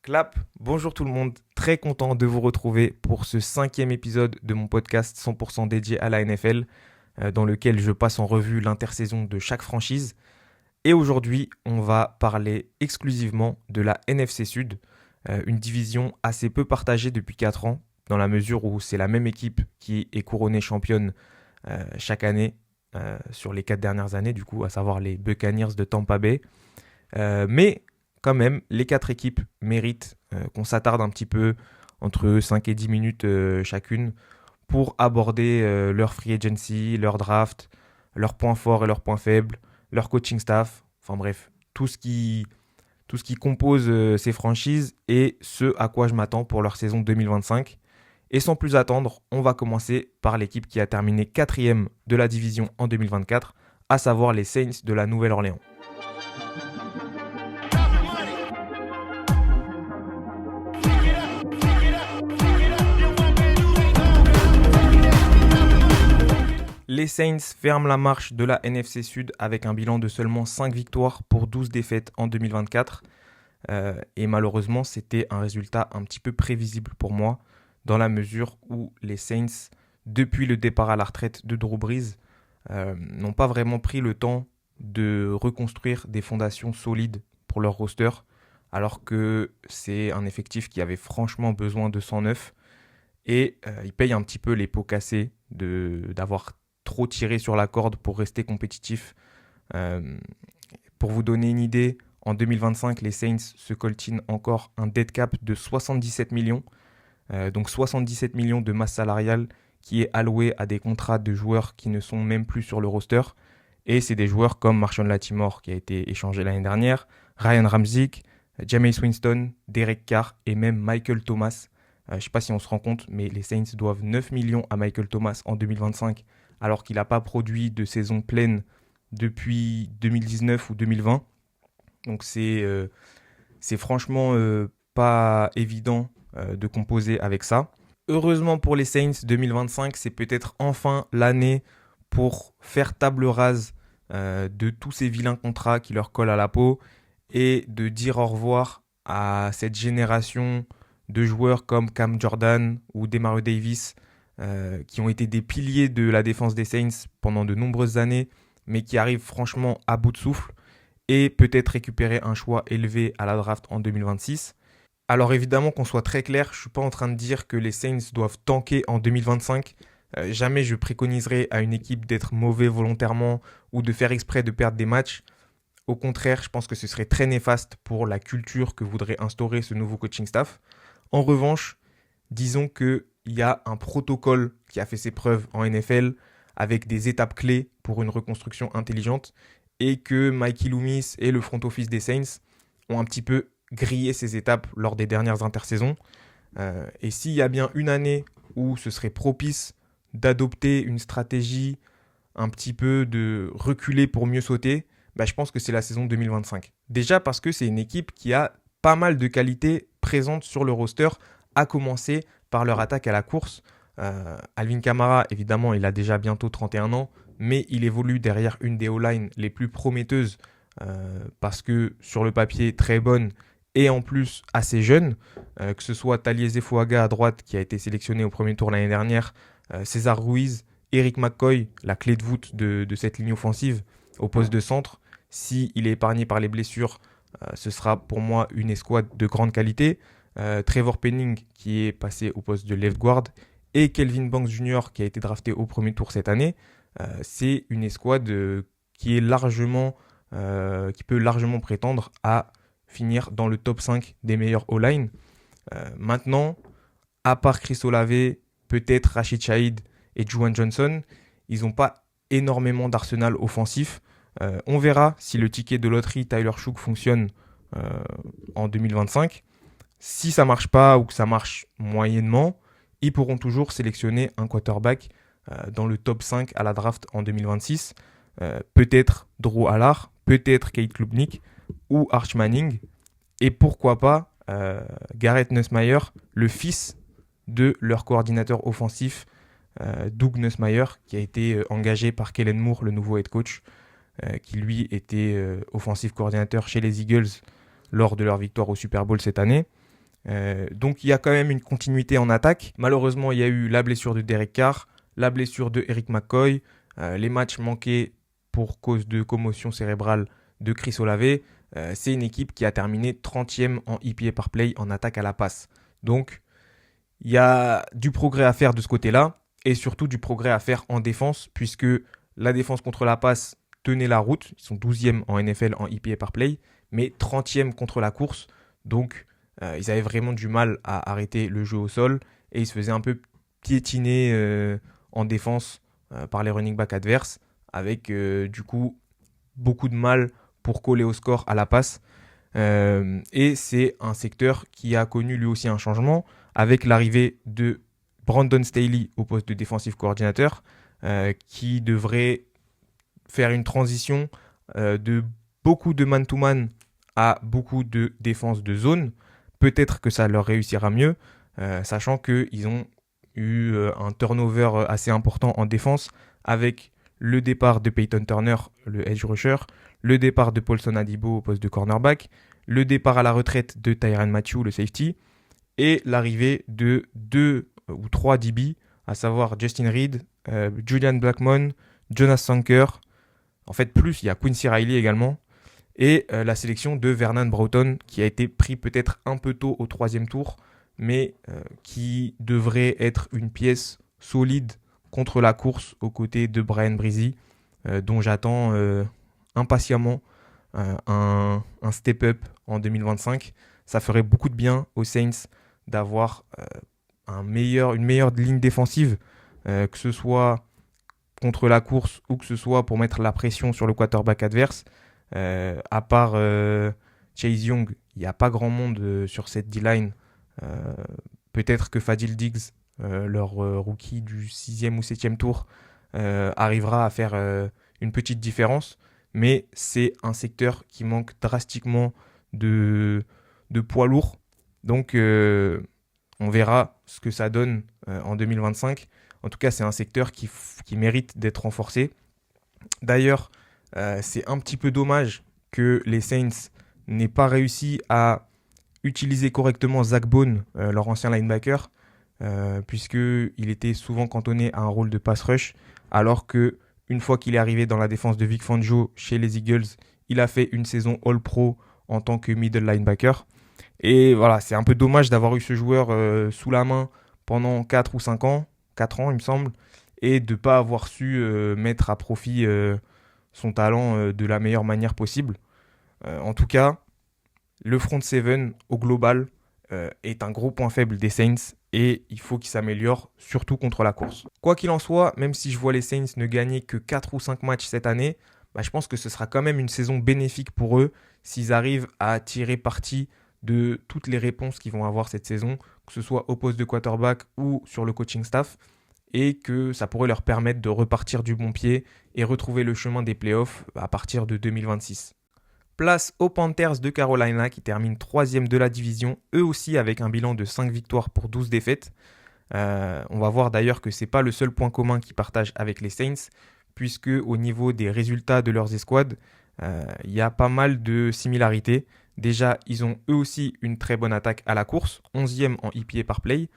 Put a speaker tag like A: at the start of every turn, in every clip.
A: Clap, bonjour tout le monde, très content de vous retrouver pour ce 5e épisode de mon podcast 100% dédié à la NFL, dans lequel je passe en revue l'intersaison de chaque franchise. Et aujourd'hui, on va parler exclusivement de la NFC Sud, une division assez peu partagée depuis 4 ans, dans la mesure où c'est la même équipe qui est couronnée championne chaque année, sur les 4 dernières années, du coup, à savoir les Buccaneers de Tampa Bay. Mais quand même, les 4 équipes méritent qu'on s'attarde un petit peu entre 5 et 10 minutes chacune pour aborder leur free agency, leur draft, leurs points forts et leurs points faibles, leur coaching staff, enfin bref, tout ce qui compose ces franchises et ce à quoi je m'attends pour leur saison 2025. Et sans plus attendre, on va commencer par l'équipe qui a terminé 4e de la division en 2024, à savoir les Saints de la Nouvelle-Orléans. Les Saints ferment la marche de la NFC Sud avec un bilan de seulement 5 victoires pour 12 défaites en 2024. Et malheureusement, c'était un résultat un petit peu prévisible pour moi, dans la mesure où les Saints, depuis le départ à la retraite de Drew Brees, n'ont pas vraiment pris le temps de reconstruire des fondations solides pour leur roster, alors que c'est un effectif qui avait franchement besoin de 109. Et ils payent un petit peu les pots cassés d'avoir trop tiré sur la corde pour rester compétitif. Euh, pour vous donner une idée, en 2025, les Saints se coltinent encore un dead cap de 77 millions. Donc 77 millions de masse salariale qui est allouée à des contrats de joueurs qui ne sont même plus sur le roster. Et c'est des joueurs comme Marshawn Lattimore qui a été échangé l'année dernière, Ryan Ramczyk, Jameis Winston, Derek Carr et même Michael Thomas. Je ne sais pas si on se rend compte, mais les Saints doivent 9 millions à Michael Thomas en 2025, alors qu'il n'a pas produit de saison pleine depuis 2019 ou 2020. Donc c'est franchement pas évident de composer avec ça. Heureusement pour les Saints, 2025, c'est peut-être enfin l'année pour faire table rase de tous ces vilains contrats qui leur collent à la peau et de dire au revoir à cette génération de joueurs comme Cam Jordan ou Demario Davis qui ont été des piliers de la défense des Saints pendant de nombreuses années, mais qui arrivent franchement à bout de souffle et peut-être récupérer un choix élevé à la draft en 2026. Alors évidemment, qu'on soit très clair, je ne suis pas en train de dire que les Saints doivent tanker en 2025. Jamais je préconiserai à une équipe d'être mauvais volontairement ou de faire exprès de perdre des matchs. Au contraire, je pense que ce serait très néfaste pour la culture que voudrait instaurer ce nouveau coaching staff. En revanche, disons qu'il y a un protocole qui a fait ses preuves en NFL avec des étapes clés pour une reconstruction intelligente et que Mikey Loomis et le front office des Saints ont un petit peu grillé ces étapes lors des dernières intersaisons. Et s'il y a bien une année où ce serait propice d'adopter une stratégie un petit peu de reculer pour mieux sauter, je pense que c'est la saison 2025. Déjà parce que c'est une équipe qui a pas mal de qualités présentes sur le roster, à commencer par leur attaque à la course. Alvin Kamara, évidemment, il a déjà bientôt 31 ans, mais il évolue derrière une des O-line les plus prometteuses parce que sur le papier, très bonne et en plus assez jeune, que ce soit Taliese Fuaga à droite qui a été sélectionné au premier tour l'année dernière, César Ruiz, Eric McCoy, la clé de voûte de cette ligne offensive au poste de centre. S'il est épargné par les blessures, ce sera pour moi une escouade de grande qualité. Trevor Penning qui est passé au poste de left guard et Kelvin Banks Jr. qui a été drafté au premier tour cette année. C'est une escouade qui peut largement prétendre à finir dans le top 5 des meilleurs O-line. Maintenant, à part Chris Olave, peut-être Rashid Shaheed et Juwan Johnson, ils n'ont pas énormément d'arsenal offensif. On verra si le ticket de loterie Tyler Shough fonctionne en 2025. Si ça ne marche pas ou que ça marche moyennement, ils pourront toujours sélectionner un quarterback dans le top 5 à la draft en 2026. Peut-être Drew Allar, peut-être Kate Klubnik ou Arch Manning. Et pourquoi pas Garrett Nussmeier, le fils de leur coordinateur offensif, Doug Nussmeier, qui a été engagé par Kellen Moore, le nouveau head coach, qui lui était offensive coordinateur chez les Eagles lors de leur victoire au Super Bowl cette année. Donc il y a quand même une continuité en attaque. Malheureusement, il y a eu la blessure de Derek Carr, la blessure de Eric McCoy, les matchs manqués pour cause de commotion cérébrale de Chris Olave. C'est une équipe qui a terminé 30e en EPA par play en attaque à la passe. Donc il y a du progrès à faire de ce côté-là et surtout du progrès à faire en défense puisque la défense contre la passe tenait la route. Ils sont 12e en NFL en EPA par play, mais 30e contre la course. Donc ils avaient vraiment du mal à arrêter le jeu au sol et ils se faisaient un peu piétiner en défense par les running backs adverses avec du coup beaucoup de mal pour coller au score à la passe. Et c'est un secteur qui a connu lui aussi un changement avec l'arrivée de Brandon Staley au poste de defensive coordinateur qui devrait faire une transition de beaucoup de man-to-man à beaucoup de défense de zone. Peut-être que ça leur réussira mieux, sachant qu'ils ont eu un turnover assez important en défense avec le départ de Peyton Turner, le edge rusher, le départ de Paulson Adibo au poste de cornerback, le départ à la retraite de Tyrann Mathieu, le safety, et l'arrivée de 2 ou 3 DB, à savoir Justin Reed, Julian Blackmon, Jonas Sanker, en fait plus, il y a Quincy Riley également, et la sélection de Vernon Broughton qui a été pris peut-être un peu tôt au 3e tour, mais qui devrait être une pièce solide contre la course aux côtés de Brian Bresee, dont j'attends impatiemment un step-up en 2025. Ça ferait beaucoup de bien aux Saints d'avoir une meilleure ligne défensive, que ce soit contre la course ou que ce soit pour mettre la pression sur le quarterback adverse. À part Chase Young, il n'y a pas grand monde sur cette D-line. Peut-être que Fadil Diggs, leur rookie du 6e ou 7e tour, arrivera à faire une petite différence. Mais c'est un secteur qui manque drastiquement de poids lourd. Donc on verra ce que ça donne en 2025. En tout cas, c'est un secteur qui mérite d'être renforcé. D'ailleurs, c'est un petit peu dommage que les Saints n'aient pas réussi à utiliser correctement Zach Bone, leur ancien linebacker, puisqu'il était souvent cantonné à un rôle de pass rush, alors qu'une fois qu'il est arrivé dans la défense de Vic Fangio chez les Eagles, il a fait une saison All-Pro en tant que middle linebacker. Et voilà, c'est un peu dommage d'avoir eu ce joueur sous la main pendant 4 ou 5 ans, 4 ans il me semble, et de ne pas avoir su mettre à profit son talent de la meilleure manière possible. En tout cas, le front seven au global est un gros point faible des Saints et il faut qu'il s'améliore, surtout contre la course. Quoi qu'il en soit, même si je vois les Saints ne gagner que 4 ou 5 matchs cette année, je pense que ce sera quand même une saison bénéfique pour eux s'ils arrivent à tirer parti de toutes les réponses qu'ils vont avoir cette saison, que ce soit au poste de quarterback ou sur le coaching staff, et que ça pourrait leur permettre de repartir du bon pied et retrouver le chemin des playoffs à partir de 2026. Place aux Panthers de Carolina qui terminent 3e de la division, eux aussi avec un bilan de 5 victoires pour 12 défaites. On va voir d'ailleurs que ce n'est pas le seul point commun qu'ils partagent avec les Saints, puisque au niveau des résultats de leurs escouades, il y a pas mal de similarités. Déjà, ils ont eux aussi une très bonne attaque à la course, 11e en EPA par play.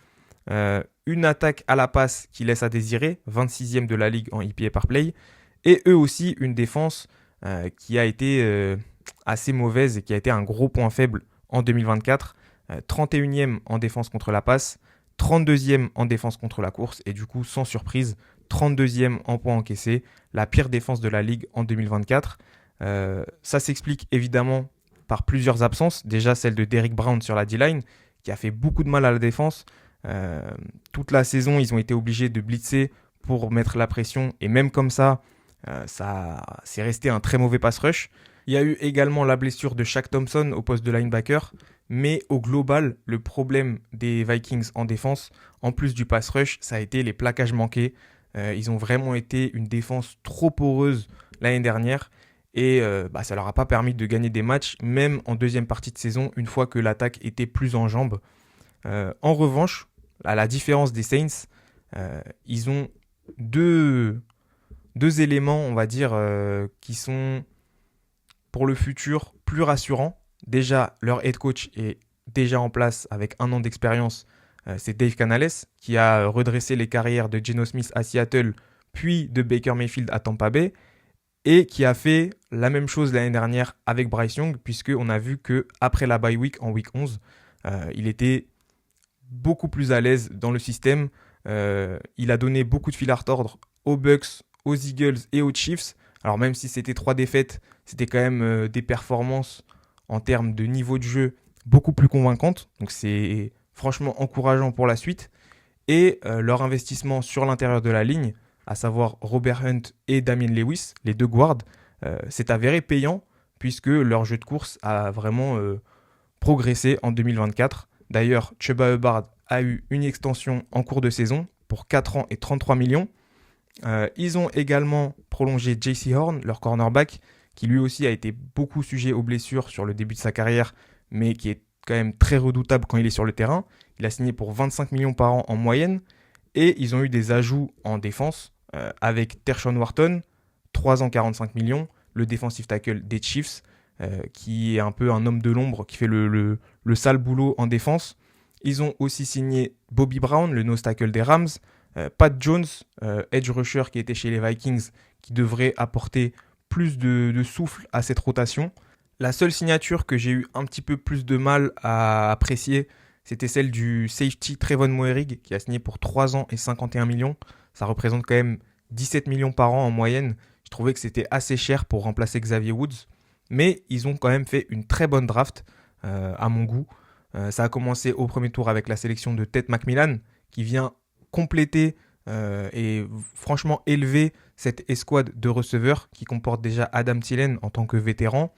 A: Une attaque à la passe qui laisse à désirer, 26e de la ligue en EPA par play. Et eux aussi une défense qui a été assez mauvaise et qui a été un gros point faible en 2024. 31e en défense contre la passe, 32e en défense contre la course et du coup, sans surprise, 32e en points encaissés, la pire défense de la ligue en 2024. Ça s'explique évidemment par plusieurs absences. Déjà celle de Derrick Brown sur la D-line qui a fait beaucoup de mal à la défense. Toute la saison, ils ont été obligés de blitzer pour mettre la pression et même comme ça, c'est resté un très mauvais pass rush. Il y a eu également la blessure de Shaq Thompson au poste de linebacker, mais au global, le problème des Vikings en défense, en plus du pass rush, ça a été les plaquages manqués. Ils ont vraiment été une défense trop poreuse l'année dernière et ça leur a pas permis de gagner des matchs, même en deuxième partie de saison, une fois que l'attaque était plus en jambes. En revanche, à la différence des Saints, ils ont deux éléments, on va dire, qui sont pour le futur plus rassurants. Déjà, leur head coach est déjà en place avec 1 an d'expérience, c'est Dave Canales, qui a redressé les carrières de Geno Smith à Seattle, puis de Baker Mayfield à Tampa Bay, et qui a fait la même chose l'année dernière avec Bryce Young, puisqu'on a vu qu'après la bye week en week 11, il était beaucoup plus à l'aise dans le système. Il a donné beaucoup de fil à retordre aux Bucks, aux Eagles et aux Chiefs. Alors même si c'était 3 défaites, c'était quand même des performances en termes de niveau de jeu beaucoup plus convaincantes. Donc c'est franchement encourageant pour la suite. Et leur investissement sur l'intérieur de la ligne, à savoir Robert Hunt et Damien Lewis, les 2 guards, s'est avéré payant puisque leur jeu de course a vraiment progressé en 2024. D'ailleurs, Chuba Hubbard a eu une extension en cours de saison pour 4 ans et 33 millions. Ils ont également prolongé JC Horn, leur cornerback, qui lui aussi a été beaucoup sujet aux blessures sur le début de sa carrière, mais qui est quand même très redoutable quand il est sur le terrain. Il a signé pour 25 millions par an en moyenne. Et ils ont eu des ajouts en défense avec Tershawn Wharton, 3 ans 45 millions, le defensive tackle des Chiefs, qui est un peu un homme de l'ombre, qui fait le sale boulot en défense. Ils ont aussi signé Bobby Brown, le nose tackle des Rams, Pat Jones, edge rusher qui était chez les Vikings, qui devrait apporter plus de souffle à cette rotation. La seule signature que j'ai eu un petit peu plus de mal à apprécier, c'était celle du safety Trevon Moehrig, qui a signé pour 3 ans et 51 millions. Ça représente quand même 17 millions par an en moyenne. Je trouvais que c'était assez cher pour remplacer Xavier Woods. Mais ils ont quand même fait une très bonne draft, à mon goût. Ça a commencé au premier tour avec la sélection de Ted McMillan, qui vient compléter et franchement élever cette escouade de receveurs qui comporte déjà Adam Thielen en tant que vétéran,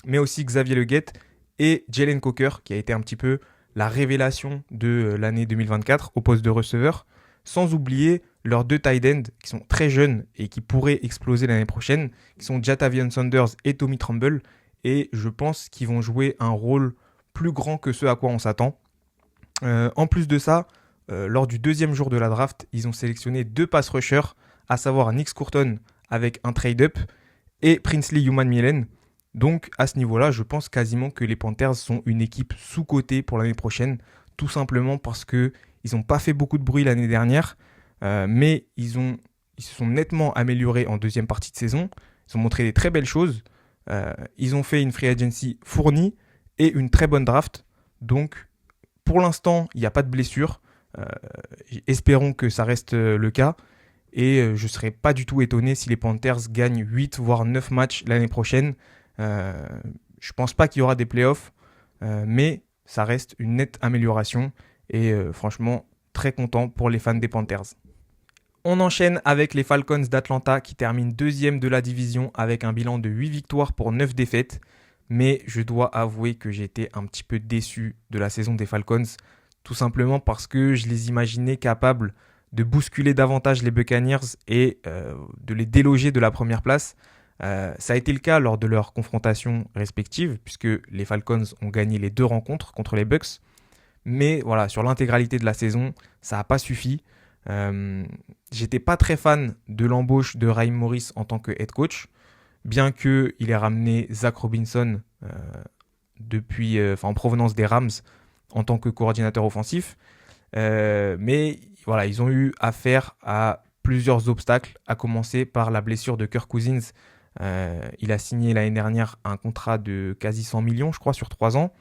A: mais aussi Xavier Legette et Jalen Coker, qui a été un petit peu la révélation de l'année 2024 au poste de receveur, sans oublier leurs 2 tight ends qui sont très jeunes et qui pourraient exploser l'année prochaine, qui sont Jatavion Sanders et Tommy Tremble, et je pense qu'ils vont jouer un rôle plus grand que ce à quoi on s'attend. En plus de ça, lors du 2e jour de la draft, ils ont sélectionné 2 pass rushers, à savoir Nick Scurton avec un trade-up et Princely Umanmielen. Donc à ce niveau-là, je pense quasiment que les Panthers sont une équipe sous-cotée pour l'année prochaine, tout simplement parce qu'ils n'ont pas fait beaucoup de bruit l'année dernière, mais ils se sont nettement améliorés en 2e partie de saison. Ils ont montré des très belles choses. Ils ont fait une free agency fournie et une très bonne draft. Donc pour l'instant, il n'y a pas de blessure. Espérons que ça reste le cas. Et je ne serais pas du tout étonné si les Panthers gagnent 8 voire 9 matchs l'année prochaine. Je ne pense pas qu'il y aura des playoffs, mais ça reste une nette amélioration et franchement très content pour les fans des Panthers. On enchaîne avec les Falcons d'Atlanta qui terminent 2e de la division avec un bilan de 8 victoires pour 9 défaites, mais je dois avouer que j'ai été un petit peu déçu de la saison des Falcons, tout simplement parce que je les imaginais capables de bousculer davantage les Buccaneers et de les déloger de la première place. Ça a été le cas lors de leurs confrontations respectives, puisque les Falcons ont gagné les 2 rencontres contre les Bucks. Mais voilà, sur l'intégralité de la saison, ça n'a pas suffi. J'étais pas très fan de l'embauche de Raheem Morris en tant que head coach, bien qu'il ait ramené Zach Robinson en provenance des Rams en tant que coordinateur offensif. Mais voilà, ils ont eu affaire à plusieurs obstacles, à commencer par la blessure de Kirk Cousins. Il a signé l'année dernière un contrat de quasi 100 millions, je crois, sur 3 ans.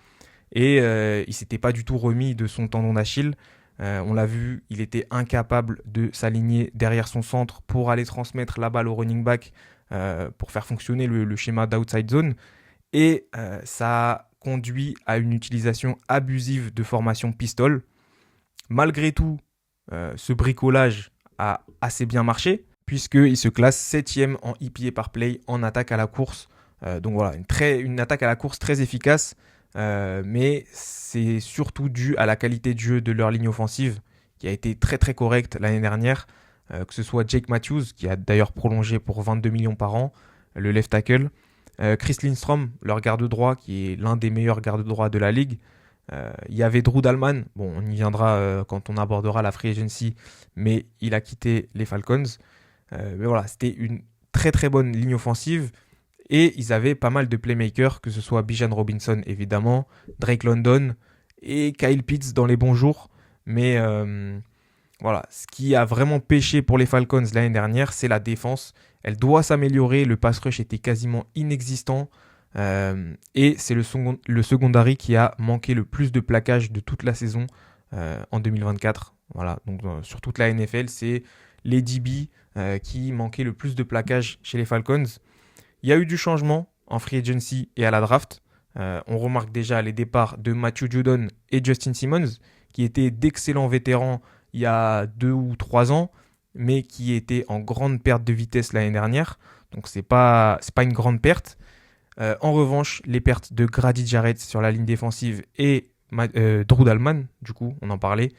A: Et il ne s'était pas du tout remis de son tendon d'Achille. On l'a vu, il était incapable de s'aligner derrière son centre pour aller transmettre la balle au running back pour faire fonctionner le schéma d'outside zone. Et ça a conduit à une utilisation abusive de formation pistol. Malgré tout, ce bricolage a assez bien marché, puisqu'il se classe 7e en EPA par play en attaque à la course. Donc voilà, une attaque à la course très efficace, mais c'est surtout dû à la qualité de jeu de leur ligne offensive, qui a été très très correcte l'année dernière, que ce soit Jake Matthews, qui a d'ailleurs prolongé pour 22 millions par an, le left tackle, Chris Lindstrom, leur garde droit, qui est l'un des meilleurs gardes droits de la ligue. Il y avait Drew Dalman, bon, on y viendra quand on abordera la free agency, mais il a quitté les Falcons. Mais voilà, c'était une très très bonne ligne offensive et ils avaient pas mal de playmakers, que ce soit Bijan Robinson évidemment, Drake London et Kyle Pitts dans les bons jours. Mais voilà, ce qui a vraiment pêché pour les Falcons l'année dernière, c'est la défense. Elle doit s'améliorer, le pass rush était quasiment inexistant. Et c'est le secondary qui a manqué le plus de plaquage de toute la saison en 2024. Voilà, donc sur toute la NFL, c'est les DB qui manquaient le plus de plaquage chez les Falcons. Il y a eu du changement en free agency et à la draft. On remarque déjà les départs de Matthew Judon et Justin Simmons, qui étaient d'excellents vétérans il y a 2 ou 3 ans, mais qui étaient en grande perte de vitesse l'année dernière. Donc c'est pas une grande perte. En revanche, les pertes de Grady Jarrett sur la ligne défensive et Drew Dalman, du coup, on en parlait,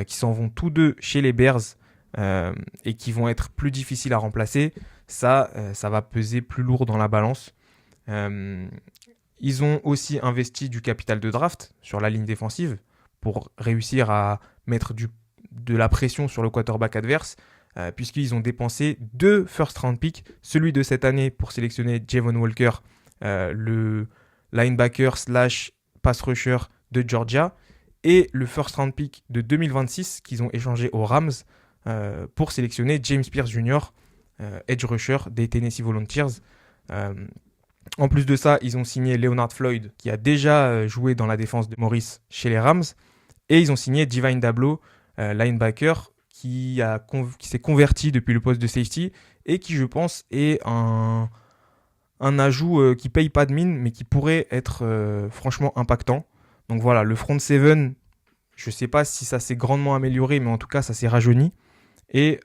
A: qui s'en vont tous deux chez les Bears et qui vont être plus difficiles à remplacer, ça va peser plus lourd dans la balance. Ils ont aussi investi du capital de draft sur la ligne défensive pour réussir à mettre de la pression sur le quarterback adverse, puisqu'ils ont dépensé 2 first round picks, celui de cette année pour sélectionner Javon Walker, le linebacker / pass rusher de Georgia, et le first round pick de 2026 qu'ils ont échangé aux Rams pour sélectionner James Pierce Jr., edge rusher des Tennessee Volunteers. En plus de ça, ils ont signé Leonard Floyd, qui a déjà joué dans la défense de Morris chez les Rams, et ils ont signé Divine Dablo, linebacker, qui s'est converti depuis le poste de safety, et qui, je pense, est un ajout qui paye pas de mine, mais qui pourrait être franchement impactant. Donc voilà, le front seven, je sais pas si ça s'est grandement amélioré, mais en tout cas, ça s'est rajeuni. Et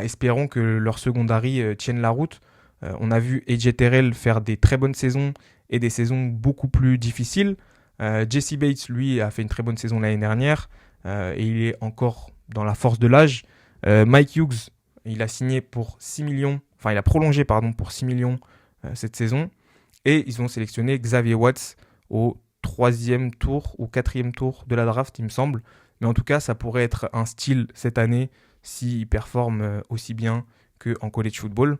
A: espérons que leur secondary tienne la route. On a vu AJ Terrell faire des très bonnes saisons et des saisons beaucoup plus difficiles. Jesse Bates, lui, a fait une très bonne saison l'année dernière et il est encore dans la force de l'âge. Mike Hughes, il a signé pour 6 millions, enfin il a prolongé pour 6 millions cette saison. Et ils ont sélectionné Xavier Watts au 3e tour ou 4e tour de la draft, il me semble. Mais en tout cas, ça pourrait être un style cette année s'il performe aussi bien qu'en college football.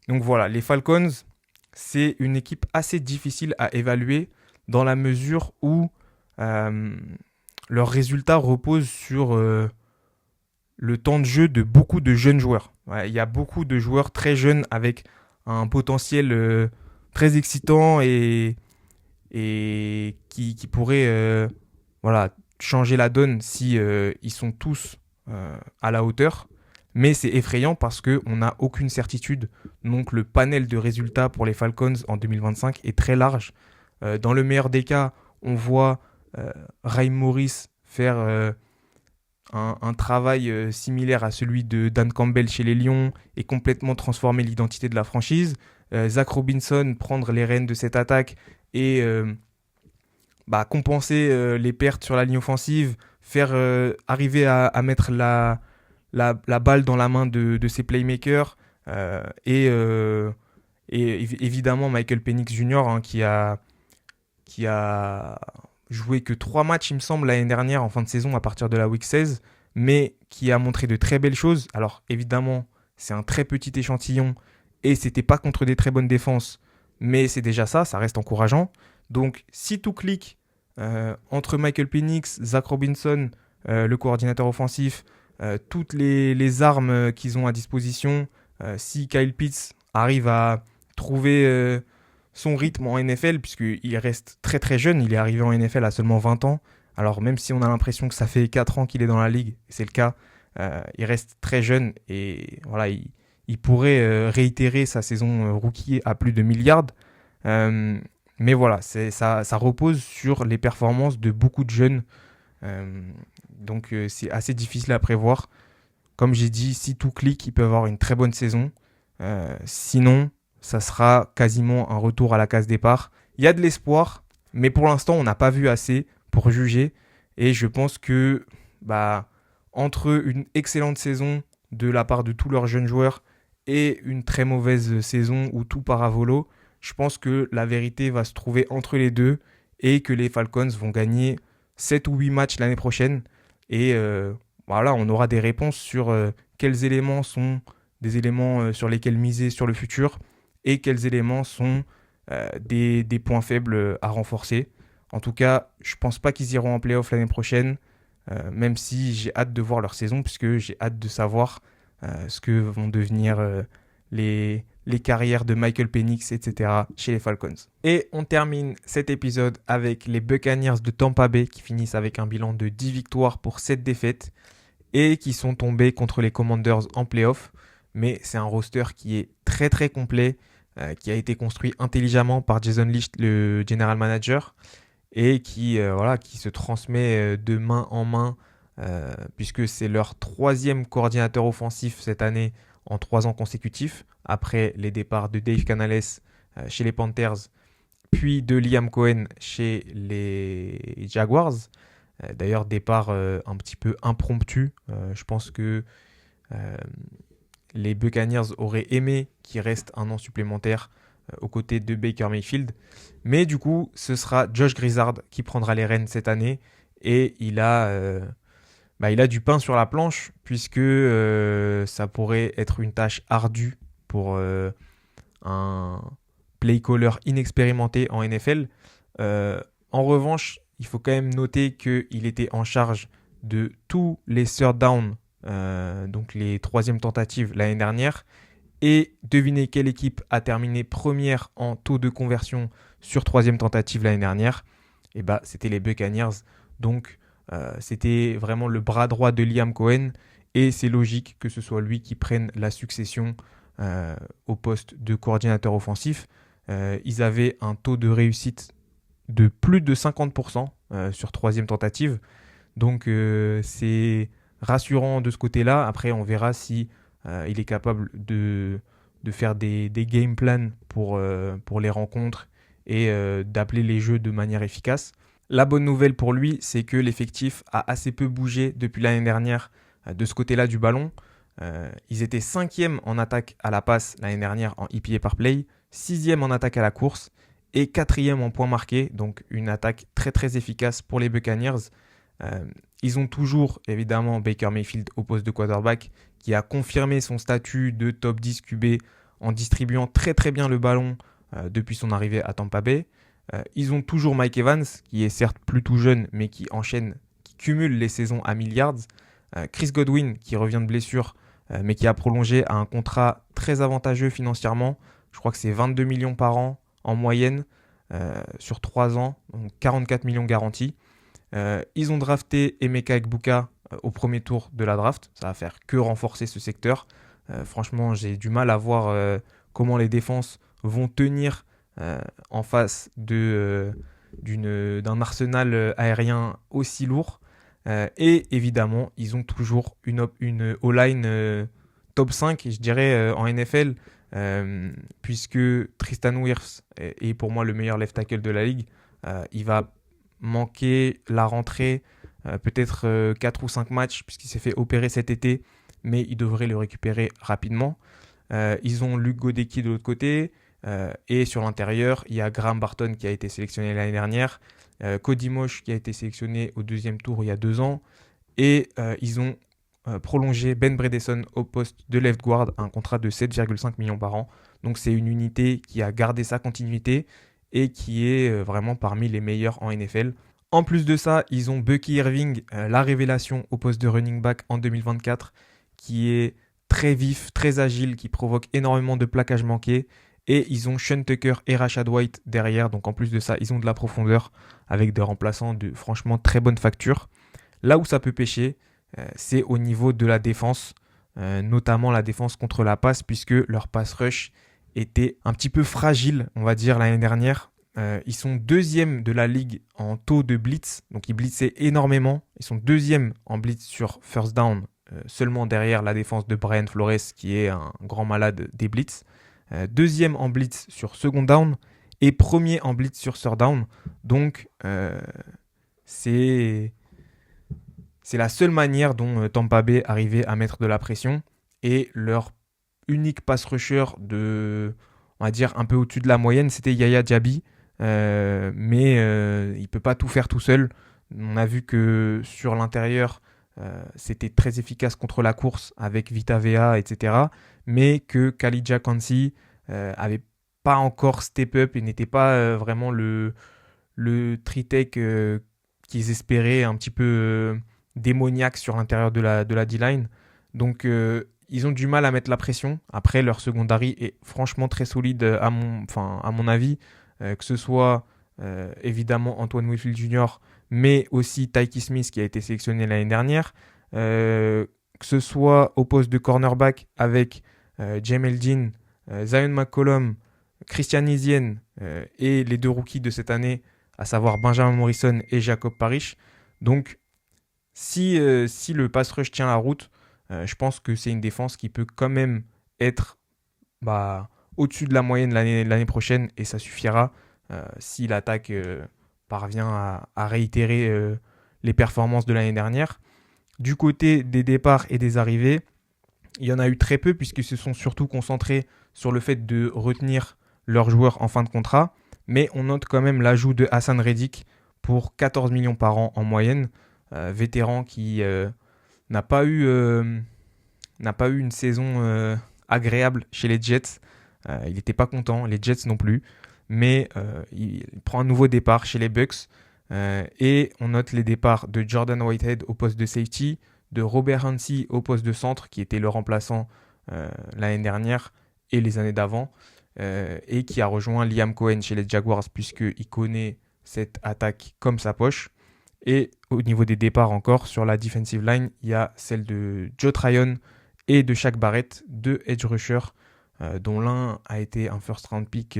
A: Donc voilà, les Falcons, c'est une équipe assez difficile à évaluer dans la mesure où leurs résultats reposent sur le temps de jeu de beaucoup de jeunes joueurs. Ouais, il y a beaucoup de joueurs très jeunes avec un potentiel très excitant et qui pourraient changer la donne si ils sont tous à la hauteur. Mais c'est effrayant parce qu'on n'a aucune certitude. Donc le panel de résultats pour les Falcons en 2025 est très large. Dans le meilleur des cas, on voit Raheem Morris faire un travail similaire à celui de Dan Campbell chez les Lions et complètement transformer l'identité de la franchise. Zach Robinson prendre les rênes de cette attaque et compenser les pertes sur la ligne offensive, faire arriver à mettre la balle dans la main de ses playmakers et évidemment Michael Penix Jr. Qui a joué que 3 matchs il me semble l'année dernière en fin de saison à partir de la week 16, mais qui a montré de très belles choses. Alors évidemment c'est un très petit échantillon et c'était pas contre des très bonnes défenses, mais c'est déjà ça reste encourageant. Donc si tout clique entre Michael Penix, Zach Robinson, le coordinateur offensif, toutes les armes qu'ils ont à disposition, si Kyle Pitts arrive à trouver son rythme en NFL, puisqu'il reste très très jeune, il est arrivé en NFL à seulement 20 ans, alors même si on a l'impression que ça fait 4 ans qu'il est dans la ligue, c'est le cas, il reste très jeune et voilà, il pourrait réitérer sa saison rookie à plus de milliards. Mais voilà, ça repose sur les performances de beaucoup de jeunes. Donc c'est assez difficile à prévoir. Comme j'ai dit, si tout clique, il peut avoir une très bonne saison. Sinon, ça sera quasiment un retour à la case départ. Il y a de l'espoir, mais pour l'instant, on n'a pas vu assez pour juger. Et je pense que entre une excellente saison de la part de tous leurs jeunes joueurs et une très mauvaise saison où tout part à volo, je pense que la vérité va se trouver entre les deux et que les Falcons vont gagner 7 ou 8 matchs l'année prochaine. Et on aura des réponses sur quels éléments sont des éléments sur lesquels miser sur le futur et quels éléments sont des points faibles à renforcer. En tout cas, je pense pas qu'ils iront en playoff l'année prochaine, même si j'ai hâte de voir leur saison, puisque j'ai hâte de savoir ce que vont devenir les carrières de Michael Penix, etc. chez les Falcons. Et on termine cet épisode avec les Buccaneers de Tampa Bay qui finissent avec un bilan de 10 victoires pour 7 défaites et qui sont tombés contre les Commanders en playoff. Mais c'est un roster qui est très très complet, qui a été construit intelligemment par Jason Licht, le general manager, et qui se transmet de main en main, puisque c'est leur 3e coordinateur offensif cette année en 3 ans consécutifs, après les départs de Dave Canales chez les Panthers, puis de Liam Cohen chez les Jaguars. D'ailleurs, départ un petit peu impromptu. Je pense que les Buccaneers auraient aimé qu'il reste un an supplémentaire aux côtés de Baker Mayfield. Mais du coup, ce sera Josh Grizzard qui prendra les rênes cette année. Et il a du pain sur la planche, puisque ça pourrait être une tâche ardue pour un play caller inexpérimenté en NFL. En revanche, il faut quand même noter qu'il était en charge de tous les third down, donc les 3e tentatives l'année dernière. Et devinez quelle équipe a terminé première en taux de conversion sur 3e tentative l'année dernière. Et c'était les Buccaneers. Donc c'était vraiment le bras droit de Liam Cohen. Et c'est logique que ce soit lui qui prenne la succession au poste de coordinateur offensif. Ils avaient un taux de réussite de plus de 50% sur 3e tentative. Donc c'est rassurant de ce côté-là. Après, on verra si il est capable de faire des game plans pour les rencontres et d'appeler les jeux de manière efficace. La bonne nouvelle pour lui, c'est que l'effectif a assez peu bougé depuis l'année dernière de ce côté-là du ballon. Ils étaient 5e en attaque à la passe l'année dernière en EPA par play, 6e en attaque à la course et 4e en points marqués. Donc une attaque très très efficace pour les Buccaneers. Ils ont toujours évidemment Baker Mayfield au poste de quarterback qui a confirmé son statut de top 10 QB en distribuant très très bien le ballon depuis son arrivée à Tampa Bay. Ils ont toujours Mike Evans qui est certes plus tout jeune mais qui cumule les saisons à milliards. Chris Godwin qui revient de blessure mais qui a prolongé à un contrat très avantageux financièrement. Je crois que c'est 22 millions par an en moyenne sur 3 ans, donc 44 millions garantis. Ils ont drafté Emeka Egbuka au premier tour de la draft. Ça va faire que renforcer ce secteur. Franchement, j'ai du mal à voir comment les défenses vont tenir en face d'un arsenal aérien aussi lourd. Et évidemment, ils ont toujours une O-line top 5, je dirais, en NFL, puisque Tristan Wirfs est pour moi le meilleur left tackle de la ligue. Il va manquer la rentrée, peut-être 4 ou 5 matchs, puisqu'il s'est fait opérer cet été, mais il devrait le récupérer rapidement. Ils ont Luke Godecki de l'autre côté, et sur l'intérieur, il y a Graham Barton qui a été sélectionné l'année dernière, Cody Mosh qui a été sélectionné au 2e tour il y a 2 ans, et ils ont prolongé Ben Bredesen au poste de left guard, un contrat de 7,5 millions par an. Donc c'est une unité qui a gardé sa continuité et qui est vraiment parmi les meilleurs en NFL. En plus de ça, ils ont Bucky Irving, la révélation au poste de running back en 2024, qui est très vif, très agile, qui provoque énormément de plaquages manqués. Et ils ont Sean Tucker et Rachaad White derrière. Donc en plus de ça, ils ont de la profondeur avec des remplaçants de franchement très bonne facture. Là où ça peut pêcher, c'est au niveau de la défense, notamment la défense contre la passe, puisque leur pass rush était un petit peu fragile, on va dire, l'année dernière. Ils sont 2e de la ligue en taux de blitz, donc ils blitzaient énormément. Ils sont 2e en blitz sur first down, seulement derrière la défense de Brian Flores, qui est un grand malade des blitz. 2e en blitz sur second down et 1er en blitz sur third down. Donc, c'est la seule manière dont Tampa Bay arrivait à mettre de la pression. Et leur unique pass rusher on va dire, un peu au-dessus de la moyenne, c'était Yaya Diaby. Mais il ne peut pas tout faire tout seul. On a vu que sur l'intérieur, c'était très efficace contre la course avec Vita Vea, etc. Mais que Khalidja Kansi avait pas encore step up et n'était pas vraiment le le three-tech qu'ils espéraient un petit peu démoniaque sur l'intérieur de la D-line. Donc ils ont du mal à mettre la pression. Après, leur secondary est franchement très solide à mon avis, que ce soit évidemment Antoine Winfield Jr., mais aussi Tyke Smith qui a été sélectionné l'année dernière, que ce soit au poste de cornerback avec Jamel Dean, Zion McCollum, Christian Izien et les deux rookies de cette année, à savoir Benjamin Morrison et Jacob Parrish. Donc si le pass rush tient la route, je pense que c'est une défense qui peut quand même être au-dessus de la moyenne l'année prochaine, et ça suffira si l'attaque parvient à réitérer les performances de l'année dernière. Du côté des départs et des arrivées, il y en a eu très peu puisqu'ils se sont surtout concentrés sur le fait de retenir leurs joueurs en fin de contrat, mais on note quand même l'ajout de Hassan Reddick pour 14 millions par an en moyenne, vétéran qui n'a pas eu une saison agréable chez les Jets. Il n'était pas content, les Jets non plus, mais il prend un nouveau départ chez les Bucks. Et on note les départs de Jordan Whitehead au poste de safety, de Robert Hansi au poste de centre, qui était le remplaçant l'année dernière et les années d'avant, et qui a rejoint Liam Cohen chez les Jaguars, puisqu'il connaît cette attaque comme sa poche. Et au niveau des départs encore, sur la defensive line, il y a celle de Joe Tryon et de Shaq Barrett, deux edge rushers, dont l'un a été un first round pick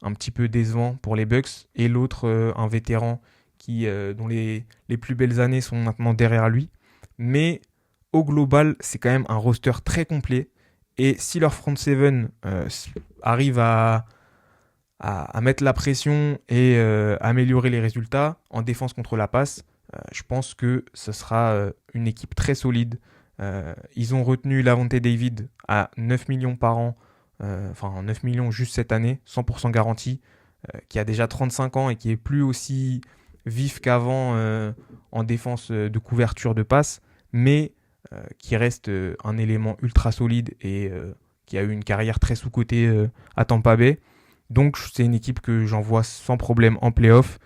A: un petit peu décevant pour les Bucks, et l'autre un vétéran dont les plus belles années sont maintenant derrière lui. Mais au global, c'est quand même un roster très complet, et si leur front seven arrive à mettre la pression et améliorer les résultats en défense contre la passe, je pense que ce sera une équipe très solide. Ils ont retenu Lavonte David à 9 millions par an, 9 millions juste cette année, 100% garantie, qui a déjà 35 ans et qui est plus aussi vif qu'avant en défense de couverture de passe, mais qui reste un élément ultra solide et qui a eu une carrière très sous-cotée à Tampa Bay. Donc c'est une équipe que j'envoie sans problème en play-off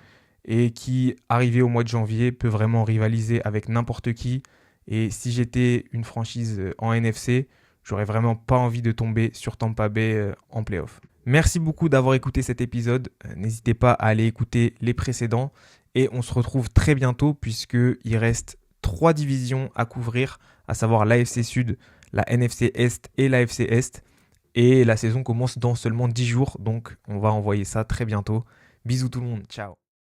A: et qui, arrivé au mois de janvier, peut vraiment rivaliser avec n'importe qui. Et si j'étais une franchise en NFC, j'aurais vraiment pas envie de tomber sur Tampa Bay en play-off. Merci beaucoup d'avoir écouté cet épisode. N'hésitez pas à aller écouter les précédents. Et on se retrouve très bientôt puisqu'il reste 3 divisions à couvrir, à savoir l'AFC Sud, la NFC Est et l'AFC Est. Et la saison commence dans seulement 10 jours, donc on va envoyer ça très bientôt. Bisous tout le monde, ciao.